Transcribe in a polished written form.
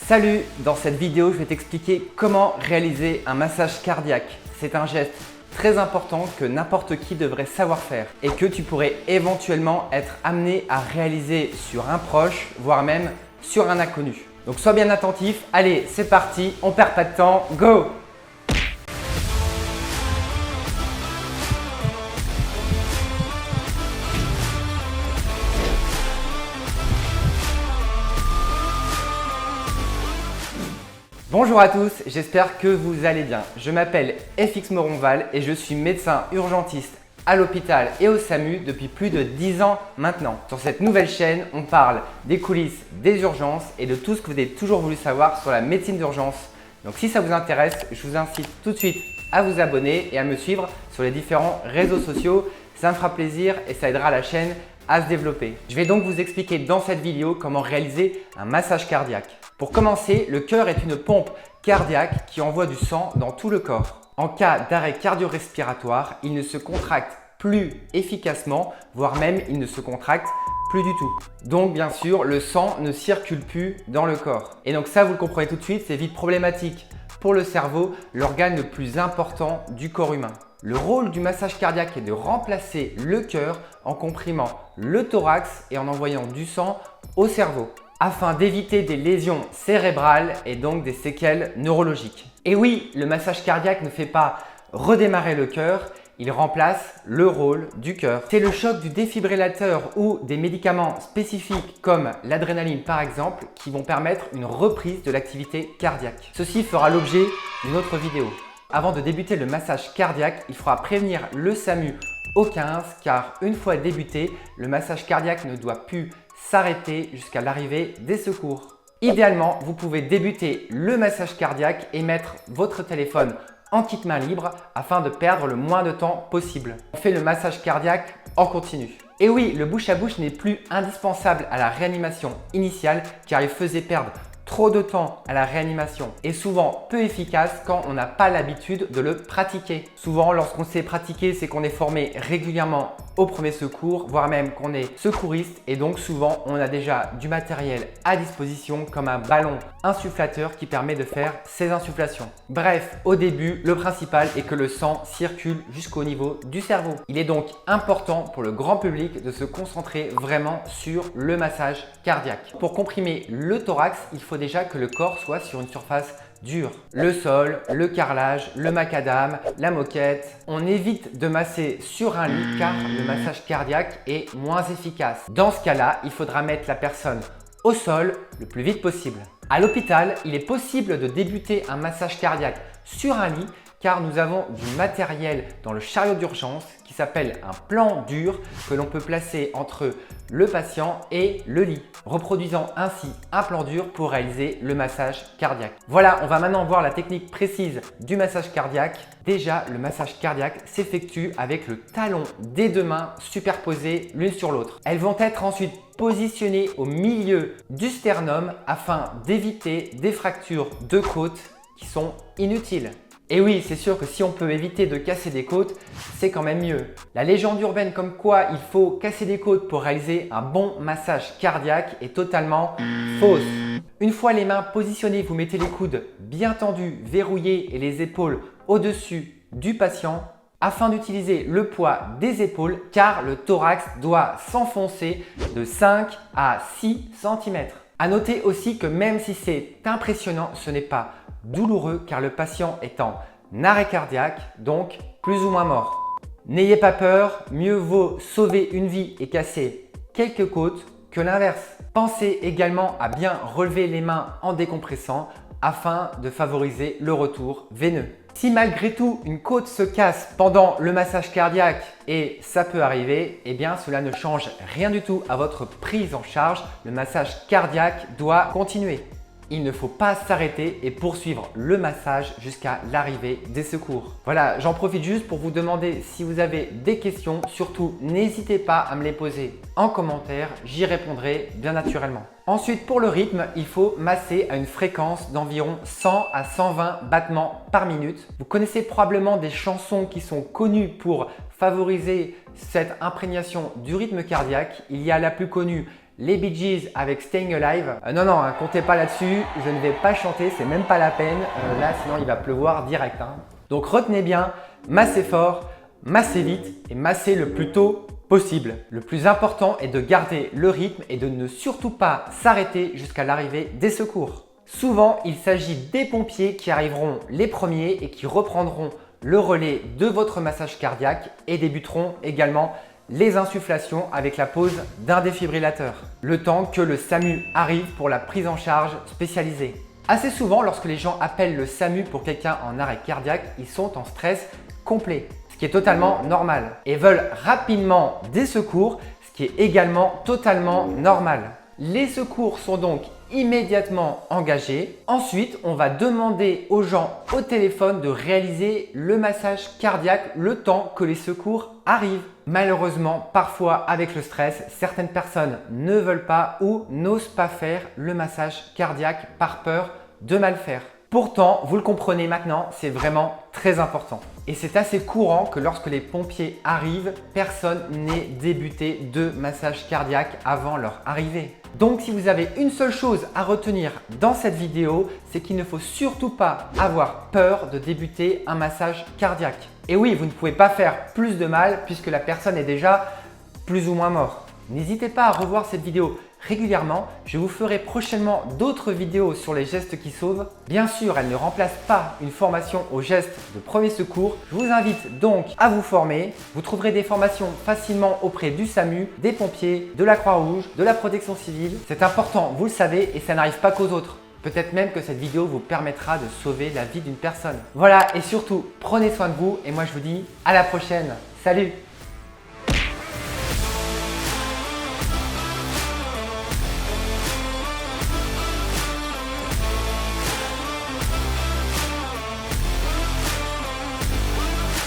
Salut! Dans cette vidéo, je vais t'expliquer comment réaliser un massage cardiaque. C'est un geste très important que n'importe qui devrait savoir faire et que tu pourrais éventuellement être amené à réaliser sur un proche, voire même sur un inconnu. Donc sois bien attentif. Allez, c'est parti, on perd pas de temps, go! Bonjour à tous, j'espère que vous allez bien. Je m'appelle FX Moronval et je suis médecin urgentiste à l'hôpital et au SAMU depuis plus de 10 ans maintenant. Sur cette nouvelle chaîne, on parle des coulisses, des urgences et de tout ce que vous avez toujours voulu savoir sur la médecine d'urgence. Donc si ça vous intéresse, je vous incite tout de suite à vous abonner et à me suivre sur les différents réseaux sociaux. Ça me fera plaisir et ça aidera la chaîne à se développer. Je vais donc vous expliquer dans cette vidéo comment réaliser un massage cardiaque. Pour commencer, le cœur est une pompe cardiaque qui envoie du sang dans tout le corps. En cas d'arrêt cardio-respiratoire, il ne se contracte plus efficacement, voire même il ne se contracte plus du tout. Donc bien sûr, le sang ne circule plus dans le corps. Et donc ça, vous le comprenez tout de suite, c'est vite problématique pour le cerveau, l'organe le plus important du corps humain. Le rôle du massage cardiaque est de remplacer le cœur en comprimant le thorax et en envoyant du sang au cerveau, afin d'éviter des lésions cérébrales et donc des séquelles neurologiques. Et oui, le massage cardiaque ne fait pas redémarrer le cœur, il remplace le rôle du cœur. C'est le choc du défibrillateur ou des médicaments spécifiques comme l'adrénaline par exemple qui vont permettre une reprise de l'activité cardiaque. Ceci fera l'objet d'une autre vidéo. Avant de débuter le massage cardiaque, il faudra prévenir le SAMU au 15 car une fois débuté, le massage cardiaque ne doit plus s'arrêter jusqu'à l'arrivée des secours. Idéalement, vous pouvez débuter le massage cardiaque et mettre votre téléphone en kit main libre afin de perdre le moins de temps possible. On fait le massage cardiaque en continu. Et oui, le bouche à bouche n'est plus indispensable à la réanimation initiale car il faisait perdre trop de temps à la réanimation et souvent peu efficace quand on n'a pas l'habitude de le pratiquer. Souvent, lorsqu'on sait pratiquer, c'est qu'on est formé régulièrement au premier secours, voire même qu'on est secouriste et donc souvent on a déjà du matériel à disposition comme un ballon insufflateur qui permet de faire ces insufflations. Bref, au début, le principal est que le sang circule jusqu'au niveau du cerveau. Il est donc important pour le grand public de se concentrer vraiment sur le massage cardiaque. Pour comprimer le thorax, il faut déjà que le corps soit sur une surface dure. Le sol, le carrelage, le macadam, la moquette. On évite de masser sur un lit car le massage cardiaque est moins efficace. Dans ce cas-là, il faudra mettre la personne au sol le plus vite possible. À l'hôpital, il est possible de débuter un massage cardiaque sur un lit car nous avons du matériel dans le chariot d'urgence qui s'appelle un plan dur que l'on peut placer entre le patient et le lit, reproduisant ainsi un plan dur pour réaliser le massage cardiaque. Voilà, on va maintenant voir la technique précise du massage cardiaque. Déjà, le massage cardiaque s'effectue avec le talon des deux mains superposées l'une sur l'autre. Elles vont être ensuite positionnées au milieu du sternum afin d'éviter des fractures de côte qui sont inutiles. Et oui, c'est sûr que si on peut éviter de casser des côtes, c'est quand même mieux. La légende urbaine comme quoi il faut casser des côtes pour réaliser un bon massage cardiaque est totalement fausse. Une fois les mains positionnées, vous mettez les coudes bien tendus, verrouillés et les épaules au-dessus du patient afin d'utiliser le poids des épaules car le thorax doit s'enfoncer de 5 à 6 cm. À noter aussi que même si c'est impressionnant, ce n'est pas douloureux car le patient est en arrêt cardiaque, donc plus ou moins mort. N'ayez pas peur, mieux vaut sauver une vie et casser quelques côtes que l'inverse. Pensez également à bien relever les mains en décompressant afin de favoriser le retour veineux. Si malgré tout une côte se casse pendant le massage cardiaque et ça peut arriver, eh bien cela ne change rien du tout à votre prise en charge. Le massage cardiaque doit continuer. Il ne faut pas s'arrêter et poursuivre le massage jusqu'à l'arrivée des secours. Voilà, j'en profite juste pour vous demander si vous avez des questions. Surtout, n'hésitez pas à me les poser en commentaire, j'y répondrai bien naturellement. Ensuite, pour le rythme, il faut masser à une fréquence d'environ 100 à 120 battements par minute. Vous connaissez probablement des chansons qui sont connues pour favoriser cette imprégnation du rythme cardiaque. Il y a la plus connue, les Bee Gees avec Staying Alive. Non, hein, comptez pas là-dessus, je ne vais pas chanter, c'est même pas la peine. Là, sinon il va pleuvoir direct. Hein. Donc retenez bien, massez fort, massez vite et massez le plus tôt possible. Le plus important est de garder le rythme et de ne surtout pas s'arrêter jusqu'à l'arrivée des secours. Souvent, il s'agit des pompiers qui arriveront les premiers et qui reprendront le relais de votre massage cardiaque et débuteront également les insufflations avec la pose d'un défibrillateur, le temps que le SAMU arrive pour la prise en charge spécialisée. Assez souvent, lorsque les gens appellent le SAMU pour quelqu'un en arrêt cardiaque, ils sont en stress complet, ce qui est totalement normal, et veulent rapidement des secours, ce qui est également totalement normal. Les secours sont donc immédiatement engagés. Ensuite, on va demander aux gens au téléphone de réaliser le massage cardiaque le temps que les secours arrivent. Malheureusement, parfois avec le stress, certaines personnes ne veulent pas ou n'osent pas faire le massage cardiaque par peur de mal faire. Pourtant, vous le comprenez maintenant, c'est vraiment très important. Et c'est assez courant que lorsque les pompiers arrivent, personne n'ait débuté de massage cardiaque avant leur arrivée. Donc si vous avez une seule chose à retenir dans cette vidéo, c'est qu'il ne faut surtout pas avoir peur de débuter un massage cardiaque. Et oui, vous ne pouvez pas faire plus de mal puisque la personne est déjà plus ou moins morte. N'hésitez pas à revoir cette vidéo régulièrement. Je vous ferai prochainement d'autres vidéos sur les gestes qui sauvent. Bien sûr, elles ne remplacent pas une formation aux gestes de premier secours. Je vous invite donc à vous former. Vous trouverez des formations facilement auprès du SAMU, des pompiers, de la Croix-Rouge, de la protection civile. C'est important, vous le savez, et ça n'arrive pas qu'aux autres. Peut-être même que cette vidéo vous permettra de sauver la vie d'une personne. Voilà, et surtout, prenez soin de vous et moi je vous dis à la prochaine. Salut!